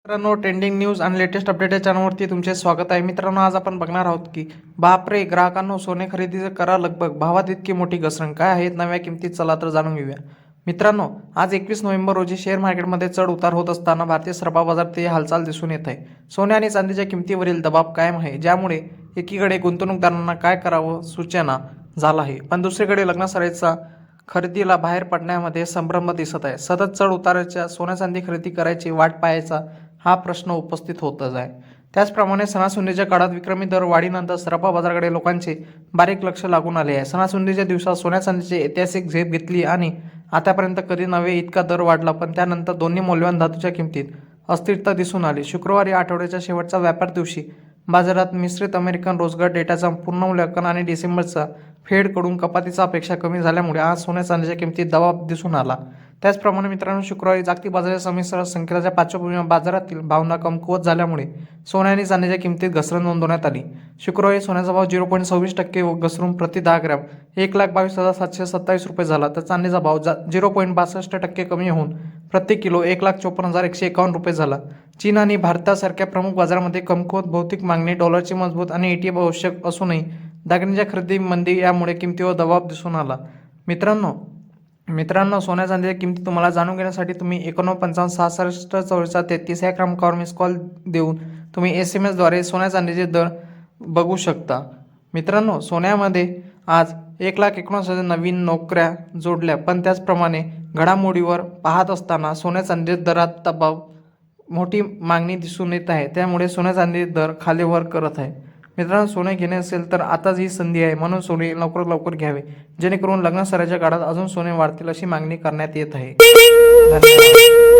मित्रांनो, trending news आणि latest update या चॅनलवरती तुमचे स्वागत आहे. मित्रांनो, आज आपण बघणार आहोत की बापरे, ग्राहकांनो सोने खरेदीचं करा लगबग, भावात इतकी मोठी घसरण, काय आहेत नव्या किमती, चला तर जाणून घेऊया. मित्रांनो, आज 21 नोव्हेंबर रोजी शेअर मार्केटमध्ये चढ उतार होत असताना भारतीय सरबा बाजारात ही हालचाल दिसून येत आहे. सोने आणि चांदीच्या किमतीवरील दबाव कायम आहे, ज्यामुळे एकीकडे गुंतवणूकदारांना काय करावं सूचना झाला आहे, पण दुसरीकडे लग्नासराईचा खरेदीला बाहेर पडण्यामध्ये संभ्रम दिसत आहे. सतत चढ उताराच्या सोन्या चांदी खरेदी करायची वाट पाहायचा हा प्रश्न उपस्थित होतच आहे. त्याचप्रमाणे सणासुदीच्या काळात विक्रमी दर वाढीनंतर सरबा बाजाराकडे लोकांचे बारीक लक्ष लागून आले आहे. सणासुदीच्या दिवसात सोन्या चांदीची ऐतिहासिक झेप घेतली आणि आतापर्यंत कधी नव्हे इतका दर वाढला, पण त्यानंतर दोन्ही मौल्यवान धातूच्या किमतीत अस्थिरता दिसून आली. शुक्रवारी आठवड्याच्या शेवटच्या व्यापार दिवशी बाजारात मिश्रित अमेरिकन रोजगार डेटाचा पुनर्मूल्यांकन आणि डिसेंबरचा फेडकडून कपातीचा अपेक्षा कमी झाल्यामुळे आज सोन्या चांदीच्या किमतीत दबाव दिसून आला. त्याचप्रमाणे मित्रांनो, शुक्रवारी जागतिक बाजाराच्या समिश्र संकेताच्या पार्श्वभूमीवर बाजारातील भावना कमकुवत झाल्यामुळे सोन्या आणि चांदीच्या किमतीत घसरण नोंदवण्यात आली. शुक्रवारी सोन्याचा भाव 0.26% घसरून प्रति 10 ग्रॅम 1,22,727 रुपये झाला, तर चांदीचा भाव 0.62% कमी होऊन प्रति किलो 1,54,151 रुपये झाला. चीन आणि भारतासारख्या प्रमुख बाजारामध्ये कमकुवत भौतिक मागणी, डॉलरची मजबूत आणि ETF आवश्यक असूनही दागिन्यांच्या खरेदी मंदी यामुळे किमतीवर दबाव दिसून आला. मित्रांनो, सोन्या चांदीच्या किमती तुम्हाला जाणून घेण्यासाठी तुम्ही 49,55,66,44 या क्रमांकावर मिस कॉल देऊन तुम्ही SMS द्वारे सोन्या चांदीचे दर बघू शकता. मित्रांनो, सोन्यामध्ये आज 1,19,000 नवीन नोकऱ्या जोडल्या, पण त्याचप्रमाणे घडामोडीवर पाहत असताना सोन्या चांदीच्या दरात दबाव मोठी मागणी दिसून येत आहे, त्यामुळे सोन्या चांदीचे दर खालीवर करत आहे. मित्रांनो, सोने घेणे असेल तर आताच ही संधी आहे, म्हणून सोने लवकर घ्यावे, जेणेकरून लग्नासराईच्या काळात अजून सोने वाढतील अशी मागणी करण्यात येत आहे. धन्यवाद.